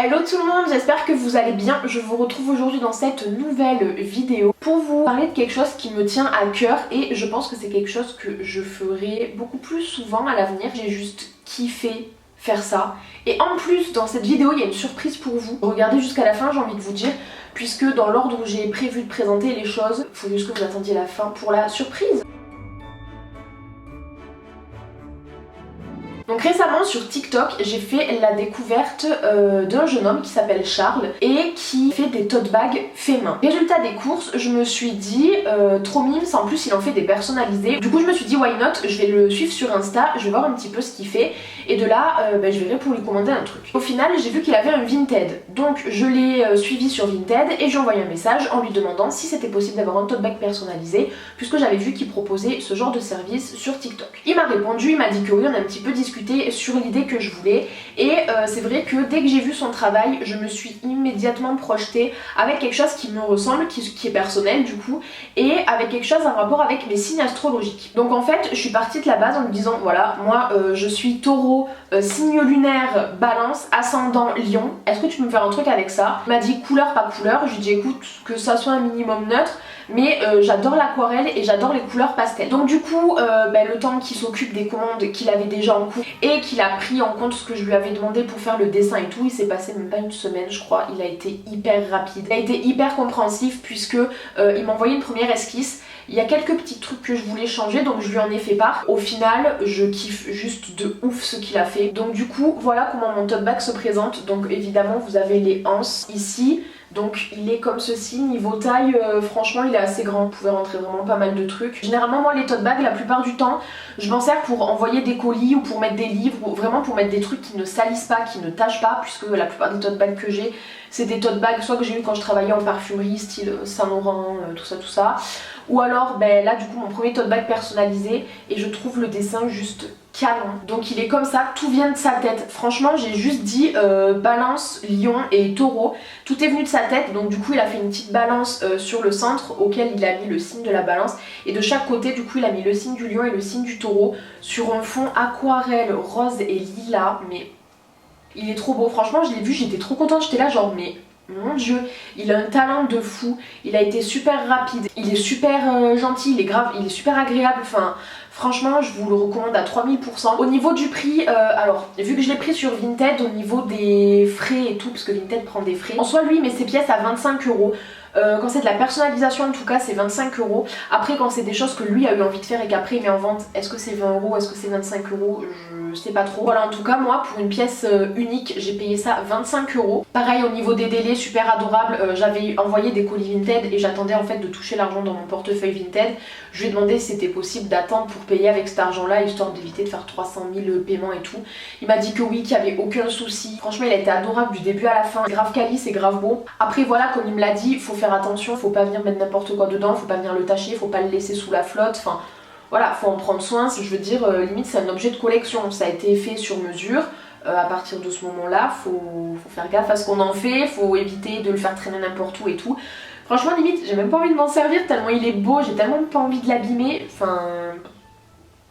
Hello tout le monde, j'espère que vous allez bien. Je vous retrouve aujourd'hui dans cette nouvelle vidéo pour vous parler de quelque chose qui me tient à cœur et je pense que c'est quelque chose que je ferai beaucoup plus souvent à l'avenir. J'ai juste kiffé faire ça. Et en plus, dans cette vidéo, il y a une surprise pour vous. Regardez jusqu'à la fin, j'ai envie de vous dire, puisque dans l'ordre où j'ai prévu de présenter les choses, il faut juste que vous attendiez la fin pour la surprise. Donc récemment sur TikTok, j'ai fait la découverte d'un jeune homme qui s'appelle Charles et qui fait des tote bags faits main. Résultat des courses, je me suis dit trop mimes, en plus il en fait des personnalisés. Du coup je me suis dit why not, je vais le suivre sur Insta, je vais voir un petit peu ce qu'il fait et de là je verrai pour lui commander un truc. Au final j'ai vu qu'il avait un Vinted, donc je l'ai suivi sur Vinted et j'ai envoyé un message en lui demandant si c'était possible d'avoir un tote bag personnalisé puisque j'avais vu qu'il proposait ce genre de service sur TikTok. Il m'a répondu, il m'a dit que oui, on a un petit peu discuté sur l'idée que je voulais et c'est vrai que dès que j'ai vu son travail je me suis immédiatement projetée avec quelque chose qui me ressemble, qui est personnel du coup et avec quelque chose en rapport avec mes signes astrologiques. Donc en fait je suis partie de la base en me disant voilà moi je suis taureau, signe lunaire balance, ascendant lion, est-ce que tu peux me faire un truc avec ça? Il m'a dit couleur par couleur, je lui ai dit écoute que ça soit un minimum neutre mais j'adore l'aquarelle et j'adore les couleurs pastel. Donc du coup le temps qu'il s'occupe des commandes qu'il avait déjà en cours et qu'il a pris en compte ce que je lui avais demandé pour faire le dessin et tout, il s'est passé même pas une semaine je crois, il a été hyper rapide, il a été hyper compréhensif puisque il m'a envoyé une première esquisse. Il y a quelques petits trucs que je voulais changer donc je lui en ai fait part. Au final je kiffe juste de ouf ce qu'il a fait. Donc du coup voilà comment mon tote bag se présente. Donc évidemment vous avez les anses ici. Donc il est comme ceci, niveau taille franchement il est assez grand, vous pouvez rentrer vraiment pas mal de trucs. Généralement moi les tote bags la plupart du temps je m'en sers pour envoyer des colis ou pour mettre des livres ou vraiment pour mettre des trucs qui ne salissent pas, qui ne tachent pas puisque la plupart des tote bags que j'ai c'est des tote bags soit que j'ai eu quand je travaillais en parfumerie style Saint-Laurent, tout ça ou alors là du coup mon premier tote bag personnalisé et je trouve le dessin juste canon. Donc il est comme ça, tout vient de sa tête. Franchement j'ai juste dit balance, lion et taureau. Tout est venu de sa tête donc du coup il a fait une petite balance sur le centre auquel il a mis le signe de la balance et de chaque côté du coup il a mis le signe du lion et le signe du taureau sur un fond aquarelle rose et lilas. Mais il est trop beau, franchement je l'ai vu, j'étais trop contente, j'étais là genre mais mon dieu, il a un talent de fou, il a été super rapide, il est super gentil, il est super agréable, enfin franchement je vous le recommande à 3000%. Au niveau du prix, alors vu que je l'ai pris sur Vinted, au niveau des frais et tout, parce que Vinted prend des frais, en soi lui il met ses pièces à 25€. Quand c'est de la personnalisation en tout cas c'est 25€. Après quand c'est des choses que lui a eu envie de faire et qu'après il met en vente, est-ce que c'est 20€, est-ce que c'est 25€, je sais pas trop. Voilà en tout cas moi pour une pièce unique j'ai payé ça 25€. Pareil au niveau des délais super adorable, j'avais envoyé des colis Vinted et j'attendais en fait de toucher l'argent dans mon portefeuille Vinted. Je lui ai demandé si c'était possible d'attendre pour payer avec cet argent là histoire d'éviter de faire 300 000 paiements et tout. Il m'a dit que oui, qu'il n'y avait aucun souci. Franchement il a été adorable du début à la fin, grave quali, c'est grave beau. Après voilà comme il me l'a dit, il faut faire attention, faut pas venir mettre n'importe quoi dedans, faut pas venir le tacher, faut pas le laisser sous la flotte, enfin voilà, faut en prendre soin, je veux dire limite c'est un objet de collection, ça a été fait sur mesure. À partir de ce moment là faut faire gaffe à ce qu'on en fait, faut éviter de le faire traîner n'importe où et tout. Franchement limite j'ai même pas envie de m'en servir tellement il est beau, j'ai tellement pas envie de l'abîmer, enfin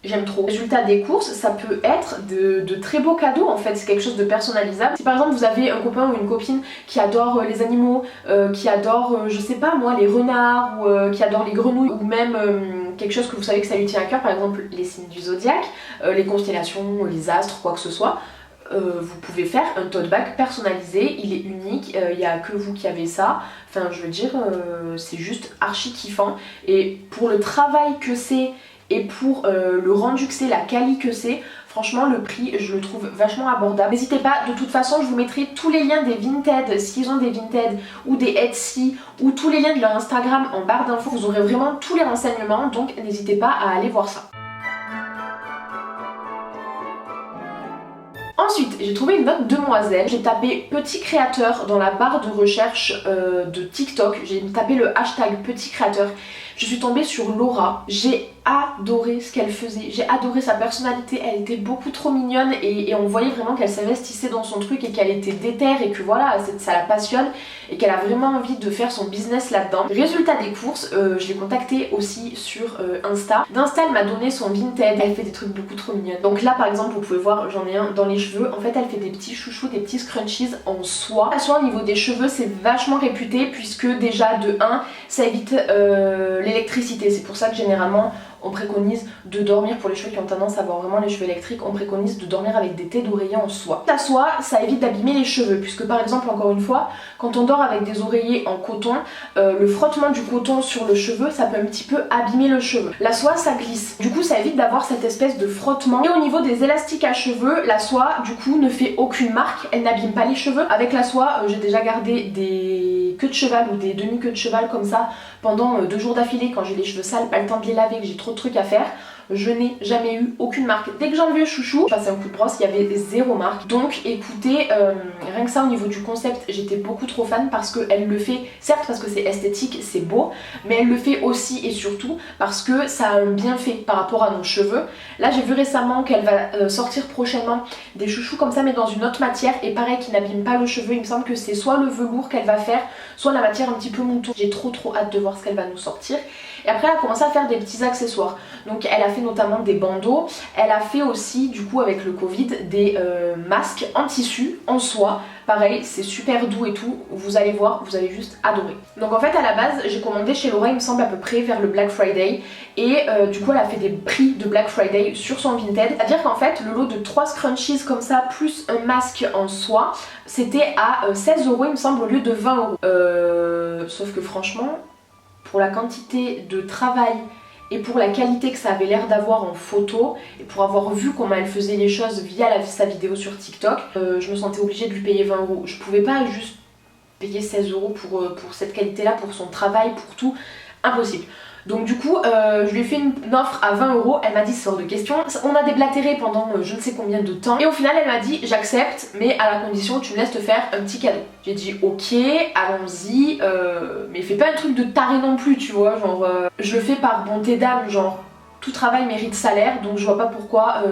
j'aime trop. Résultat des courses, ça peut être de très beaux cadeaux en fait, c'est quelque chose de personnalisable. Si par exemple vous avez un copain ou une copine qui adore les animaux, qui adore je sais pas moi les renards ou qui adore les grenouilles ou même quelque chose que vous savez que ça lui tient à cœur, par exemple les signes du zodiaque, les constellations, les astres, quoi que ce soit. Vous pouvez faire un tote bag personnalisé, il est unique, il n'y a que vous qui avez ça, enfin je veux dire c'est juste archi kiffant et pour le travail que c'est et pour le rendu que c'est, la quali que c'est, franchement le prix je le trouve vachement abordable. N'hésitez pas, de toute façon je vous mettrai tous les liens des Vinted, s'ils ont des Vinted ou des Etsy ou tous les liens de leur Instagram en barre d'infos, vous aurez vraiment tous les renseignements donc n'hésitez pas à aller voir ça. Ensuite, j'ai trouvé une autre demoiselle, j'ai tapé petit créateur dans la barre de recherche de TikTok, j'ai tapé le hashtag petit créateur, je suis tombée sur Laura, j'ai adoré ce qu'elle faisait, j'ai adoré sa personnalité, elle était beaucoup trop mignonne et on voyait vraiment qu'elle s'investissait dans son truc et qu'elle était déterre et que voilà, ça la passionne et qu'elle a vraiment envie de faire son business là-dedans. Résultat des courses, je l'ai contactée aussi sur Insta. D'Insta, elle m'a donné son Vinted, elle fait des trucs beaucoup trop mignonnes. Donc là par exemple, vous pouvez voir, j'en ai un dans les cheveux. En fait, elle fait des petits chouchous, des petits scrunchies en soie. La soie au niveau des cheveux, c'est vachement réputé puisque déjà de 1, ça évite l'électricité. C'est pour ça que généralement on préconise de dormir, pour les cheveux qui ont tendance à avoir vraiment les cheveux électriques, on préconise de dormir avec des têtes d'oreiller en soie. La soie, ça évite d'abîmer les cheveux puisque par exemple, encore une fois, quand on dort avec des oreillers en coton, le frottement du coton sur le cheveu, ça peut un petit peu abîmer le cheveu. La soie, ça glisse, du coup ça évite d'avoir cette espèce de frottement. Et au niveau des élastiques à cheveux, la soie du coup ne fait aucune marque, elle n'abîme pas les cheveux. Avec la soie, j'ai déjà gardé des queues de cheval ou des demi-queues de cheval comme ça pendant 2 jours d'affilée quand j'ai les cheveux sales, pas le temps de les laver, que j'ai trop de trucs à faire. Je n'ai jamais eu aucune marque. Dès que j'ai enlevé le chouchou, je passais un coup de brosse, il y avait 0 marque. Donc écoutez, rien que ça au niveau du concept, j'étais beaucoup trop fan parce qu'elle le fait, certes parce que c'est esthétique, c'est beau, mais elle le fait aussi et surtout parce que ça a un bienfait par rapport à nos cheveux. Là j'ai vu récemment qu'elle va sortir prochainement des chouchous comme ça mais dans une autre matière et pareil qui n'abîme pas le cheveu. Il me semble que c'est soit le velours qu'elle va faire, soit la matière un petit peu mouton. J'ai trop hâte de voir ce qu'elle va nous sortir. Et après elle a commencé à faire des petits accessoires. Donc elle a fait notamment des bandeaux, elle a fait aussi du coup avec le Covid des masques en tissu, en soie. Pareil, c'est super doux et tout, vous allez voir, vous allez juste adorer. Donc en fait à la base j'ai commandé chez Laura il me semble à peu près vers le Black Friday. Et du coup elle a fait des prix de Black Friday sur son Vinted. C'est-à-dire qu'en fait le lot de 3 scrunchies comme ça plus un masque en soie, c'était à 16 € il me semble au lieu de 20 €. Sauf que franchement, pour la quantité de travail et pour la qualité que ça avait l'air d'avoir en photo et pour avoir vu comment elle faisait les choses via sa vidéo sur TikTok, je me sentais obligée de lui payer 20 €. Je pouvais pas juste payer 16 € pour cette qualité là, pour son travail, pour tout, impossible. Donc du coup je lui ai fait une offre à 20 €, elle m'a dit c'est hors de question. On a déblatéré pendant je ne sais combien de temps et au final elle m'a dit j'accepte mais à la condition que tu me laisses te faire un petit cadeau. J'ai dit ok, allons-y, mais fais pas un truc de taré non plus tu vois, genre je le fais par bonté d'âme, genre tout travail mérite salaire, donc je vois pas pourquoi,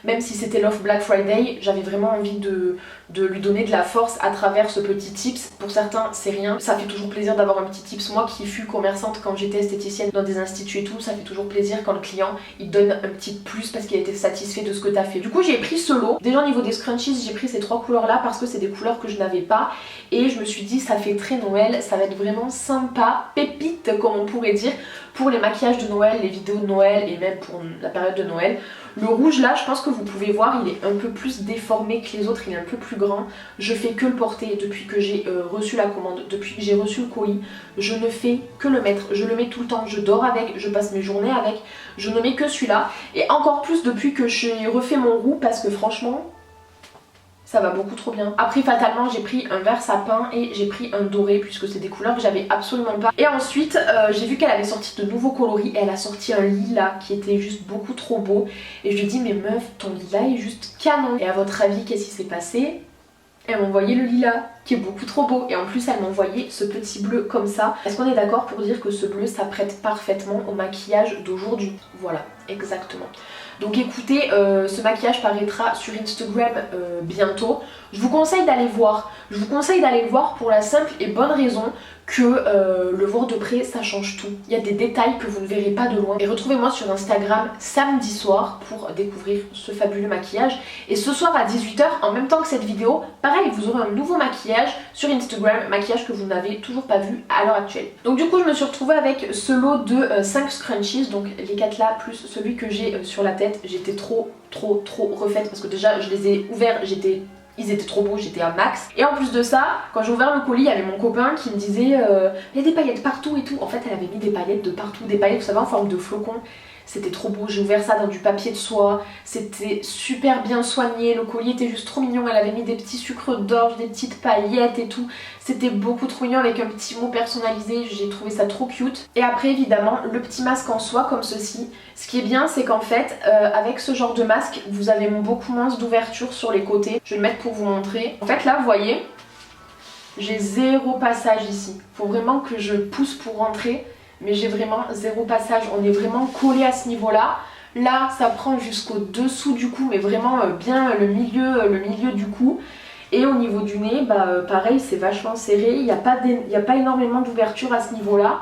même si c'était l'offre Black Friday, j'avais vraiment envie de lui donner de la force à travers ce petit tips. Pour certains c'est rien, ça fait toujours plaisir d'avoir un petit tips. Moi qui fus commerçante quand j'étais esthéticienne dans des instituts et tout, ça fait toujours plaisir quand le client il donne un petit plus parce qu'il a été satisfait de ce que t'as fait. Du coup j'ai pris ce lot, déjà au niveau des scrunchies j'ai pris ces 3 couleurs là parce que c'est des couleurs que je n'avais pas et je me suis dit ça fait très Noël, ça va être vraiment sympa, pépite comme on pourrait dire pour les maquillages de Noël, les vidéos de Noël et même pour la période de Noël. Le rouge là, je pense que vous pouvez voir, il est un peu plus déformé que les autres, il est un peu plus grand. Je fais que le porter depuis que j'ai reçu la commande, depuis que j'ai reçu le colis. Je ne fais que le mettre, je le mets tout le temps, je dors avec, je passe mes journées avec. Je ne mets que celui-là. Et encore plus depuis que j'ai refait mon roux parce que franchement, ça va beaucoup trop bien. Après fatalement j'ai pris un vert sapin et j'ai pris un doré puisque c'est des couleurs que j'avais absolument pas. Et ensuite j'ai vu qu'elle avait sorti de nouveaux coloris et elle a sorti un lilas qui était juste beaucoup trop beau. Et je lui ai dit mais meuf ton lilas est juste canon. Et à votre avis qu'est-ce qui s'est passé? Elle m'a envoyé le lilas qui est beaucoup trop beau et en plus elle m'a envoyé ce petit bleu comme ça. Est-ce qu'on est d'accord pour dire que ce bleu s'apprête parfaitement au maquillage d'aujourd'hui? Voilà, exactement. Donc écoutez, ce maquillage paraîtra sur Instagram bientôt. Je vous conseille d'aller voir. Je vous conseille d'aller le voir pour la simple et bonne raison que le voir de près ça change tout. Il y a des détails que vous ne verrez pas de loin. Et retrouvez-moi sur Instagram samedi soir pour découvrir ce fabuleux maquillage. Et ce soir à 18 h, en même temps que cette vidéo, pareil vous aurez un nouveau maquillage sur Instagram, maquillage que vous n'avez toujours pas vu à l'heure actuelle. Donc du coup je me suis retrouvée avec ce lot de 5 scrunchies, donc les 4 là plus celui que j'ai sur la tête. J'étais trop refaite parce que déjà je les ai ouverts, ils étaient trop beaux, j'étais à max. Et en plus de ça, quand j'ai ouvert le colis, il y avait mon copain qui me disait il y a des paillettes partout et tout. En fait elle avait mis des paillettes de partout, des paillettes vous savez en forme de flocons. C'était trop beau, j'ai ouvert ça dans du papier de soie, c'était super bien soigné, le colis était juste trop mignon, elle avait mis des petits sucres d'orge, des petites paillettes et tout. C'était beaucoup trop mignon avec un petit mot personnalisé, j'ai trouvé ça trop cute. Et après évidemment le petit masque en soie comme ceci. Ce qui est bien c'est qu'en fait avec ce genre de masque vous avez beaucoup moins d'ouverture sur les côtés. Je vais le mettre pour vous montrer. En fait là vous voyez, j'ai 0 passage ici. Faut vraiment que je pousse pour rentrer. mais j'ai vraiment zéro passage, on est vraiment collé à ce niveau là. Là ça prend jusqu'au dessous du cou, mais vraiment bien le milieu du cou. Et au niveau du nez, pareil, c'est vachement serré, il n'y a pas énormément d'ouverture à ce niveau là.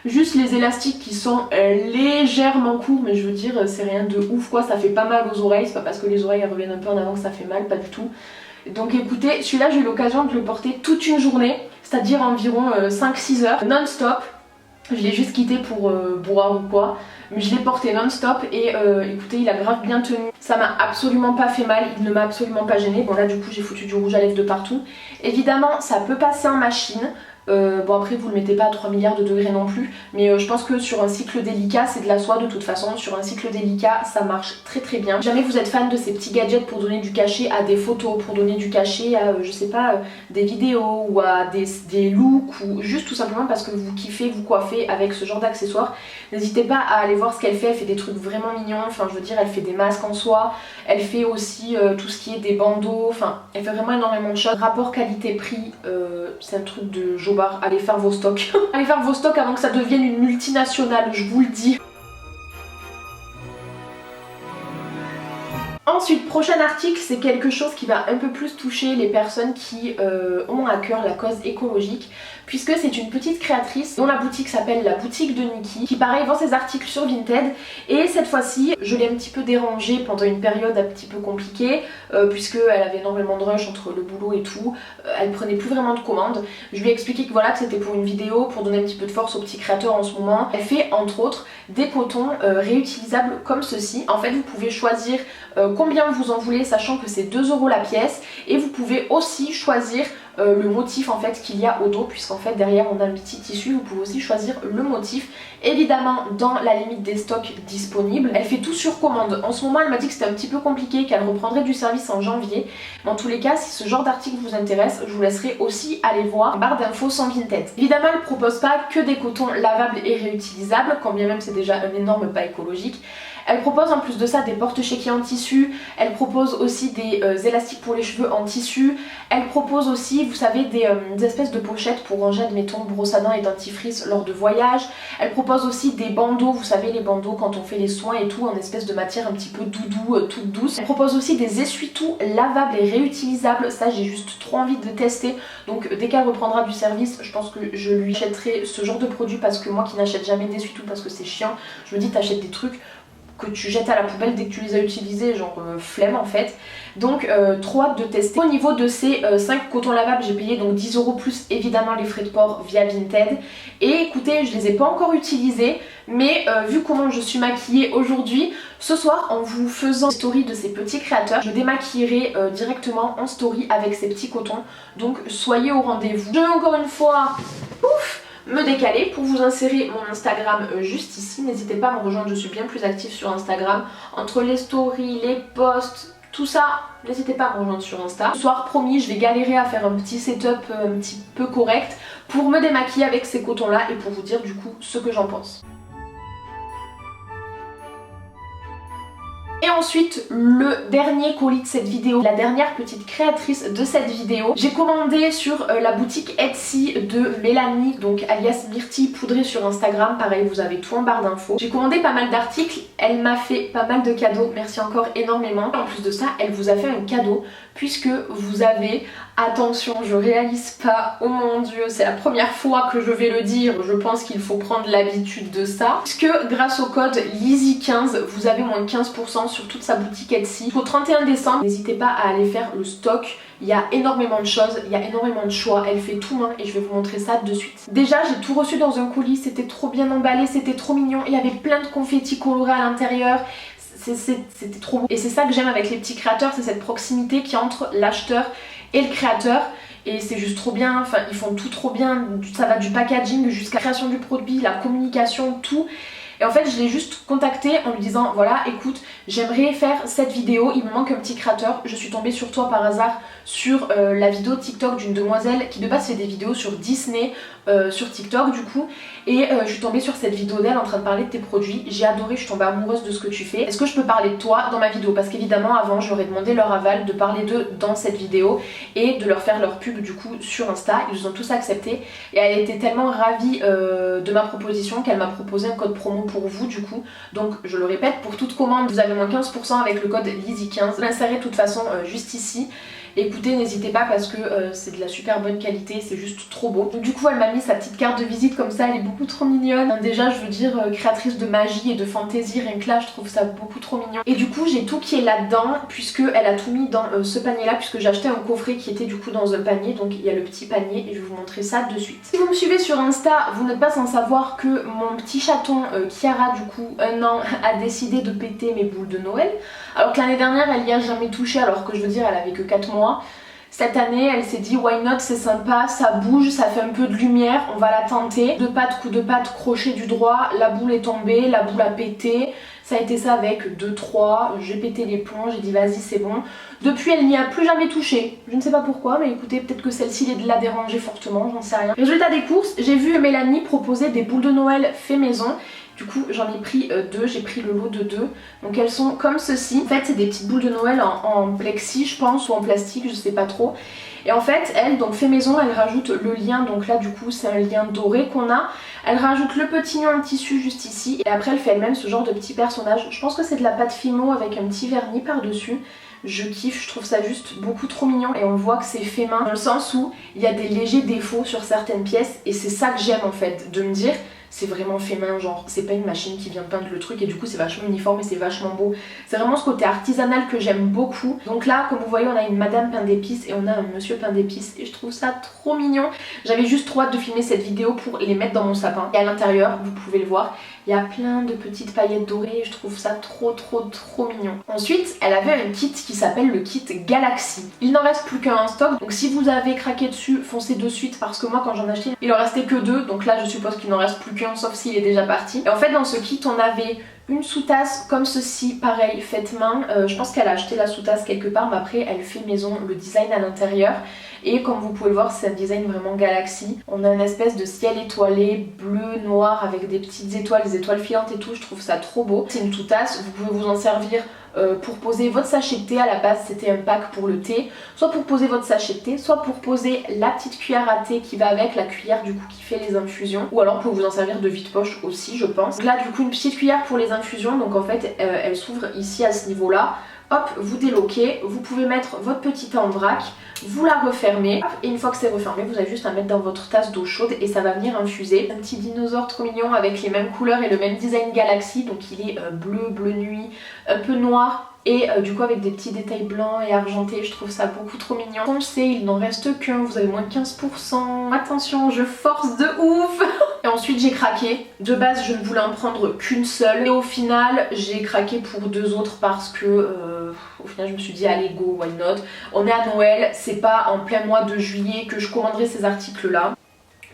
Juste les élastiques qui sont légèrement courts, mais je veux dire c'est rien de ouf quoi, ça fait pas mal aux oreilles, c'est pas parce que les oreilles elles reviennent un peu en avant que ça fait mal, pas du tout. Donc écoutez, celui-là j'ai eu l'occasion de le porter toute une journée, c'est-à-dire environ 5-6 heures, non-stop. Je l'ai juste quitté pour boire ou quoi, mais je l'ai porté non-stop et écoutez, il a grave bien tenu. Ça m'a absolument pas fait mal, il ne m'a absolument pas gêné. Bon là du coup j'ai foutu du rouge à lèvres de partout. Évidemment ça peut passer en machine. Bon après vous le mettez pas à 3 milliards de degrés non plus, mais je pense que sur un cycle délicat, c'est de la soie de toute façon, sur un cycle délicat ça marche très très bien. Si jamais vous êtes fan de ces petits gadgets pour donner du cachet à des photos, pour donner du cachet à je sais pas des vidéos ou à des looks, ou juste tout simplement parce que vous kiffez vous coiffer avec ce genre d'accessoires, n'hésitez pas à aller voir ce qu'elle fait des trucs vraiment mignons, enfin je veux dire elle fait des masques en soie, elle fait aussi tout ce qui est des bandeaux, enfin elle fait vraiment énormément de choses. Rapport qualité-prix, c'est un truc de jobard. Allez faire vos stocks. Allez faire vos stocks avant que ça devienne une multinationale, je vous le dis. Ensuite, prochain article, c'est quelque chose qui va un peu plus toucher les personnes qui ont à cœur la cause écologique, puisque c'est une petite créatrice dont la boutique s'appelle la boutique de Nikki, qui pareil vend ses articles sur Vinted. Et cette fois-ci, je l'ai un petit peu dérangée pendant une période un petit peu compliquée, puisqu'elle avait énormément de rush entre le boulot et tout, elle prenait plus vraiment de commandes. Je lui ai expliqué que voilà, que c'était pour une vidéo, pour donner un petit peu de force aux petits créateurs en ce moment. Elle fait entre autres des cotons réutilisables comme ceci. En fait, vous pouvez choisir combien vous en voulez, sachant que c'est 2 € la pièce, et vous pouvez aussi choisir le motif en fait qu'il y a au dos, puisqu'en fait derrière on a un petit tissu, vous pouvez aussi choisir le motif, évidemment dans la limite des stocks disponibles. Elle fait tout sur commande. En ce moment elle m'a dit que c'était un petit peu compliqué, qu'elle reprendrait du service en janvier. Dans tous les cas, si ce genre d'article vous intéresse, je vous laisserai aussi aller voir la barre d'infos sans Vinted. Évidemment elle propose pas que des cotons lavables et réutilisables, quand bien même c'est déjà un énorme pas écologique. Elle propose en plus de ça des porte-chéquiers en tissu, elle propose aussi des élastiques pour les cheveux en tissu, elle propose aussi, vous savez, des espèces de pochettes pour ranger, admettons, brosse à dents et dentifrice lors de voyages. Elle propose aussi des bandeaux, vous savez, les bandeaux quand on fait les soins et tout, en espèce de matière un petit peu doudou, toute douce. Elle propose aussi des essuie-tout lavables et réutilisables, ça j'ai juste trop envie de tester, donc dès qu'elle reprendra du service, je pense que je lui achèterai ce genre de produit, parce que moi qui n'achète jamais d'essuie-tout parce que c'est chiant, je me dis t'achètes des trucs que tu jettes à la poubelle dès que tu les as utilisés, genre flemme en fait. Donc trop hâte de tester. Au niveau de ces 5 cotons lavables, j'ai payé donc 10 € plus évidemment les frais de port via Vinted. Et écoutez, je les ai pas encore utilisés, mais vu comment je suis maquillée aujourd'hui, ce soir en vous faisant story de ces petits créateurs, je démaquillerai directement en story avec ces petits cotons. Donc soyez au rendez-vous. Je vais encore une fois, ouf, me décaler pour vous insérer mon Instagram juste ici. N'hésitez pas à me rejoindre, je suis bien plus active sur Instagram. Entre les stories, les posts, tout ça, n'hésitez pas à me rejoindre sur Insta. Ce soir, promis, je vais galérer à faire un petit setup un petit peu correct pour me démaquiller avec ces cotons là et pour vous dire du coup ce que j'en pense. Et ensuite, le dernier colis de cette vidéo, la dernière petite créatrice de cette vidéo, j'ai commandé sur la boutique Etsy de Mélanie, donc alias Myrtille Poudrée sur Instagram, pareil vous avez tout en barre d'infos. J'ai commandé pas mal d'articles, elle m'a fait pas mal de cadeaux, merci encore énormément. En plus de ça, elle vous a fait un cadeau puisque vous avez, attention je réalise pas, oh mon dieu, c'est la première fois que je vais le dire, je pense qu'il faut prendre l'habitude de ça, puisque grâce au code LIZZY15, vous avez moins 15% sur toute sa boutique Etsy. Jusqu'au 31 décembre, n'hésitez pas à aller faire le stock, il y a énormément de choses, il y a énormément de choix, elle fait tout main et je vais vous montrer ça de suite. Déjà j'ai tout reçu dans un colis, c'était trop bien emballé, c'était trop mignon, il y avait plein de confettis colorés à l'intérieur. C'était trop beau. Et c'est ça que j'aime avec les petits créateurs, c'est cette proximité qui est entre l'acheteur et le créateur. Et c'est juste trop bien, enfin ils font tout trop bien, ça va du packaging jusqu'à la création du produit, la communication, tout. Et en fait je l'ai juste contacté en lui disant voilà écoute j'aimerais faire cette vidéo, il me manque un petit créateur, je suis tombée sur toi par hasard sur la vidéo TikTok d'une demoiselle qui de base fait des vidéos sur Disney sur TikTok du coup, et je suis tombée sur cette vidéo d'elle en train de parler de tes produits, j'ai adoré, je suis tombée amoureuse de ce que tu fais, est-ce que je peux parler de toi dans ma vidéo? Parce qu'évidemment avant je leur ai demandé leur aval de parler d'eux dans cette vidéo et de leur faire leur pub du coup sur Insta, ils ont tous accepté et elle était tellement ravie de ma proposition qu'elle m'a proposé un code promo pour vous du coup, donc je le répète, pour toute commande vous avez moins 15% avec le code Lizzy15, je l'insérerai de toute façon juste ici. Écoutez, n'hésitez pas parce que c'est de la super bonne qualité, c'est juste trop beau. Donc, du coup elle m'a mis sa petite carte de visite comme ça, elle est beaucoup trop mignonne. Déjà je veux dire créatrice de magie et de fantaisie, rien que là je trouve ça beaucoup trop mignon. Et du coup j'ai tout qui est là-dedans puisque elle a tout mis dans ce panier là, puisque j'ai acheté un coffret qui était du coup dans un panier, donc il y a le petit panier et je vais vous montrer ça de suite. Si vous me suivez sur Insta, vous n'êtes pas sans savoir que mon petit chaton Kiara du coup 1 an a décidé de péter mes boules de Noël. Alors que l'année dernière elle y a jamais touché, alors que je veux dire elle avait que 4 mois. Cette année elle s'est dit why not, c'est sympa, ça bouge, ça fait un peu de lumière, on va la tenter. Deux pattes, coup de patte, crochet du droit, la boule est tombée, la boule a pété. Ça a été ça avec 2-3, j'ai pété les plombs, j'ai dit vas-y c'est bon. Depuis elle n'y a plus jamais touché, je ne sais pas pourquoi, mais écoutez peut-être que celle-ci l'a dérangée fortement, j'en sais rien. Résultat des courses, j'ai vu Mélanie proposer des boules de Noël fait maison. Du coup j'en ai pris 2, j'ai pris le lot de 2. Donc elles sont comme ceci. En fait c'est des petites boules de Noël en plexi je pense, ou en plastique, je sais pas trop. Et en fait elle donc fait maison, elle rajoute le lien, donc là du coup c'est un lien doré qu'on a. Elle rajoute le petit lien en tissu juste ici. Et après elle fait elle-même ce genre de petit personnage. Je pense que c'est de la pâte Fimo avec un petit vernis par dessus. Je kiffe, je trouve ça juste beaucoup trop mignon et on voit que c'est fait main dans le sens où il y a des légers défauts sur certaines pièces et c'est ça que j'aime en fait, de me dire c'est vraiment fait main, genre c'est pas une machine qui vient peindre le truc et du coup c'est vachement uniforme et c'est vachement beau. C'est vraiment ce côté artisanal que j'aime beaucoup. Donc là comme vous voyez on a une madame pain d'épices et on a un monsieur pain d'épices et je trouve ça trop mignon. J'avais juste trop hâte de filmer cette vidéo pour les mettre dans mon sapin. Et à l'intérieur, vous pouvez le voir, il y a plein de petites paillettes dorées et je trouve ça trop mignon. Ensuite elle avait un kit qui s'appelle le kit Galaxy. Il n'en reste plus qu'un en stock, donc si vous avez craqué dessus, foncez de suite parce que moi quand j'en achetais il en restait que 2, donc là je suppose qu'il n'en reste plus qu'un sauf s'il est déjà parti. Et en fait dans ce kit on avait une sous-tasse comme ceci, pareil, faite main. Je pense qu'elle a acheté la sous-tasse quelque part, mais après elle fait maison le design à l'intérieur. Et comme vous pouvez le voir, c'est un design vraiment galaxy. On a une espèce de ciel étoilé, bleu, noir, avec des petites étoiles, des étoiles filantes et tout. Je trouve ça trop beau. C'est une sous-tasse, vous pouvez vous en servir pour poser votre sachet de thé. À la base c'était un pack pour le thé, soit pour poser votre sachet de thé, soit pour poser la petite cuillère à thé qui va avec, la cuillère du coup qui fait les infusions, ou alors pour vous en servir de vide-poche aussi je pense. Donc là du coup une petite cuillère pour les infusions, donc en fait elle s'ouvre ici à ce niveau là. Hop, vous déloquez, vous pouvez mettre votre petit thé en vrac, vous la refermez, hop, et une fois que c'est refermé, vous avez juste à mettre dans votre tasse d'eau chaude et ça va venir infuser. Un petit dinosaure trop mignon avec les mêmes couleurs et le même design galaxy, donc il est bleu nuit, un peu noir et du coup avec des petits détails blancs et argentés, je trouve ça beaucoup trop mignon. Foncez, il n'en reste qu'un, vous avez moins de 15%, attention je force de ouf. Et ensuite j'ai craqué, de base je ne voulais en prendre qu'une seule et au final j'ai craqué pour 2 autres parce que au final je me suis dit allez go, why not. On est à Noël, c'est pas en plein mois de juillet que je commanderai ces articles là.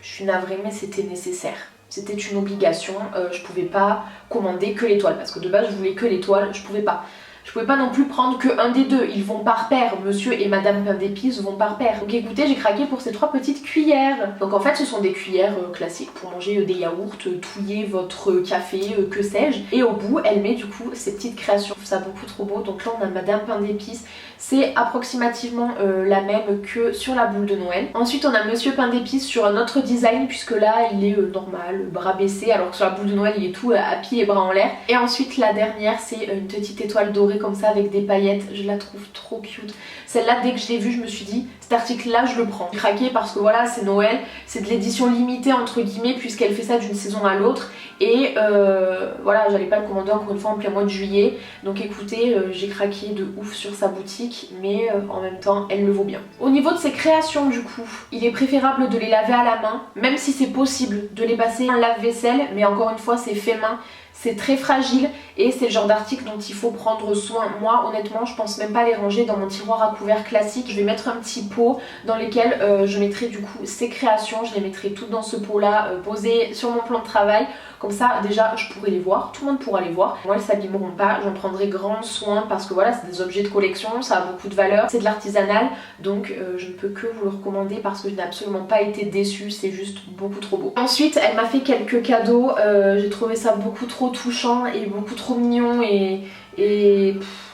Je suis navrée mais c'était nécessaire. C'était une obligation, je pouvais pas commander que l'étoile parce que de base je voulais que l'étoile, je pouvais pas. Je pouvais pas non plus prendre que un des deux, ils vont par paire, monsieur et madame pain d'épices vont par paire. Donc écoutez, j'ai craqué pour ces 3 petites cuillères. Donc en fait ce sont des cuillères classiques pour manger des yaourts, touiller votre café, que sais-je. Et au bout elle met du coup ces petites créations, je trouve ça beaucoup trop beau. Donc là on a madame pain d'épices, c'est approximativement la même que sur la boule de Noël. Ensuite on a monsieur pain d'épices sur un autre design puisque là il est normal, bras baissés, alors que sur la boule de Noël il est tout à pied et bras en l'air. Et ensuite la dernière c'est une petite étoile dorée comme ça avec des paillettes, je la trouve trop cute. Celle-là dès que je l'ai vue je me suis dit cet article là je le prends. J'ai craqué parce que voilà c'est Noël, c'est de l'édition limitée entre guillemets puisqu'elle fait ça d'une saison à l'autre et voilà j'allais pas le commander encore une fois en plein mois de juillet. Donc écoutez j'ai craqué de ouf sur sa boutique mais en même temps elle le vaut bien. Au niveau de ses créations du coup, il est préférable de les laver à la main, même si c'est possible de les passer en lave-vaisselle, mais encore une fois c'est fait main. C'est très fragile et c'est le genre d'article dont il faut prendre soin. Moi honnêtement je pense même pas les ranger dans mon tiroir à couvert classique. Je vais mettre un petit pot dans lequel je mettrai du coup ces créations. Je les mettrai toutes dans ce pot là posées sur mon plan de travail Comme ça déjà je pourrais les voir, tout le monde pourra les voir. Moi elles s'abîmeront pas, j'en prendrai grand soin parce que voilà c'est des objets de collection, ça a beaucoup de valeur, c'est de l'artisanal, donc je ne peux que vous le recommander parce que je n'ai absolument pas été déçue, c'est juste beaucoup trop beau. Ensuite elle m'a fait quelques cadeaux, j'ai trouvé ça beaucoup trop touchant et beaucoup trop mignon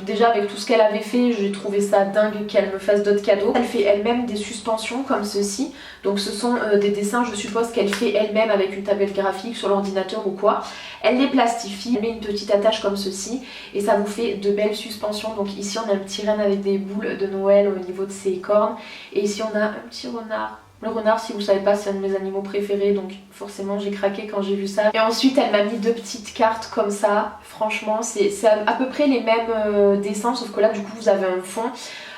déjà avec tout ce qu'elle avait fait, j'ai trouvé ça dingue qu'elle me fasse d'autres cadeaux. Elle fait elle-même des suspensions comme ceci, donc ce sont des dessins je suppose qu'elle fait elle-même avec une tablette graphique sur l'ordinateur ou quoi. Elle les plastifie, elle met une petite attache comme ceci et ça vous fait de belles suspensions. Donc ici on a un petit renne avec des boules de Noël au niveau de ses cornes et ici on a un petit renard. Le renard, si vous savez pas, c'est un de mes animaux préférés, donc forcément j'ai craqué quand j'ai vu ça. Et ensuite elle m'a mis 2 petites cartes comme ça, franchement c'est à peu près les mêmes dessins, sauf que là du coup vous avez un fond.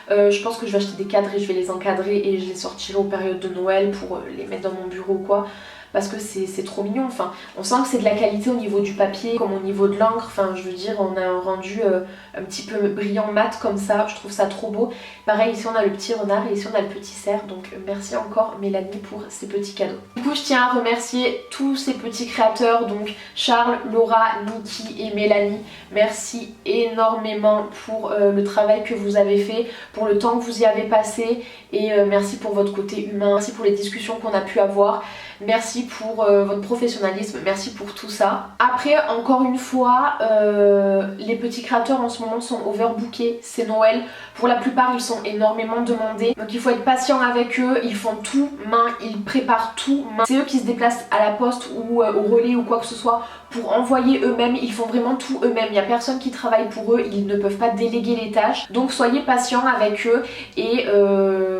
Je pense que je vais acheter des cadres et je vais les encadrer et je les sortirai aux périodes de Noël pour les mettre dans mon bureau ou quoi. Parce que c'est trop mignon, enfin on sent que c'est de la qualité au niveau du papier comme au niveau de l'encre, enfin je veux dire on a un rendu un petit peu brillant mat comme ça, je trouve ça trop beau. Pareil ici on a le petit renard et ici on a le petit cerf, donc merci encore Mélanie pour ces petits cadeaux. Du coup je tiens à remercier tous ces petits créateurs, donc Charles, Laura, Niki et Mélanie. Merci énormément pour le travail que vous avez fait, pour le temps que vous y avez passé et merci pour votre côté humain, merci pour les discussions qu'on a pu avoir. Merci pour votre professionnalisme, merci pour tout ça. Après, encore une fois, les petits créateurs en ce moment sont overbookés, c'est Noël. Pour la plupart, ils sont énormément demandés. Donc il faut être patient avec eux, ils font tout main, ils préparent tout main. C'est eux qui se déplacent à la poste ou au relais ou quoi que ce soit pour envoyer eux-mêmes, ils font vraiment tout eux-mêmes. Il n'y a personne qui travaille pour eux, ils ne peuvent pas déléguer les tâches. Donc soyez patients avec eux et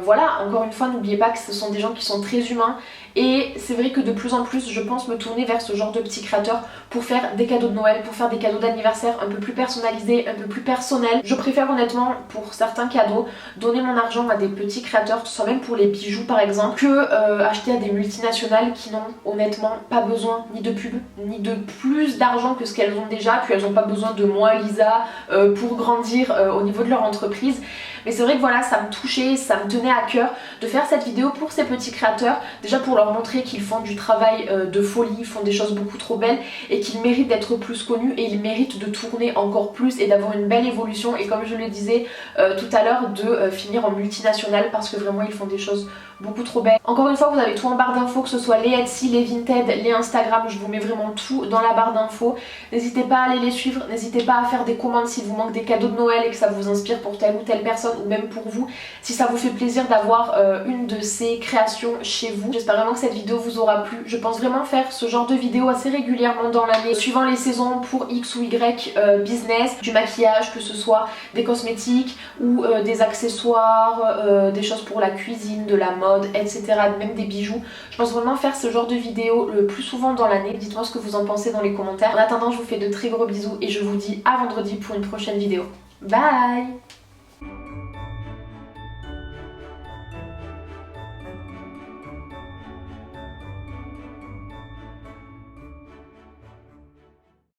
voilà, encore une fois, n'oubliez pas que ce sont des gens qui sont très humains. Et c'est vrai que de plus en plus je pense me tourner vers ce genre de petits créateurs pour faire des cadeaux de Noël, pour faire des cadeaux d'anniversaire un peu plus personnalisés, un peu plus personnels. Je préfère honnêtement pour certains cadeaux donner mon argent à des petits créateurs, que ce soit même pour les bijoux par exemple, que acheter à des multinationales qui n'ont honnêtement pas besoin ni de pub, ni de plus d'argent que ce qu'elles ont déjà, puis elles n'ont pas besoin de moi Lisa pour grandir au niveau de leur entreprise. Mais c'est vrai que voilà, ça me touchait, ça me tenait à cœur de faire cette vidéo pour ces petits créateurs, déjà pour leur montrer qu'ils font du travail de folie, ils font des choses beaucoup trop belles et qu'ils méritent d'être plus connus et ils méritent de tourner encore plus et d'avoir une belle évolution et comme je le disais tout à l'heure de finir en multinational parce que vraiment ils font des choses beaucoup trop belles. Encore une fois vous avez tout en barre d'infos, que ce soit les Etsy, les Vinted, les Instagram, je vous mets vraiment tout dans la barre d'infos. N'hésitez pas à aller les suivre, n'hésitez pas à faire des commandes s'il vous manque des cadeaux de Noël et que ça vous inspire pour telle ou telle personne ou même pour vous, si ça vous fait plaisir d'avoir une de ces créations chez vous. J'espère vraiment que cette vidéo vous aura plu. Je pense vraiment faire ce genre de vidéo assez régulièrement dans l'année, suivant les saisons pour X ou Y business, du maquillage, que ce soit des cosmétiques ou des accessoires, des choses pour la cuisine, de la mode, etc. Même des bijoux. Je pense vraiment faire ce genre de vidéo le plus souvent dans l'année. Dites-moi ce que vous en pensez dans les commentaires. En attendant, je vous fais de très gros bisous et je vous dis à vendredi pour une prochaine vidéo. Bye!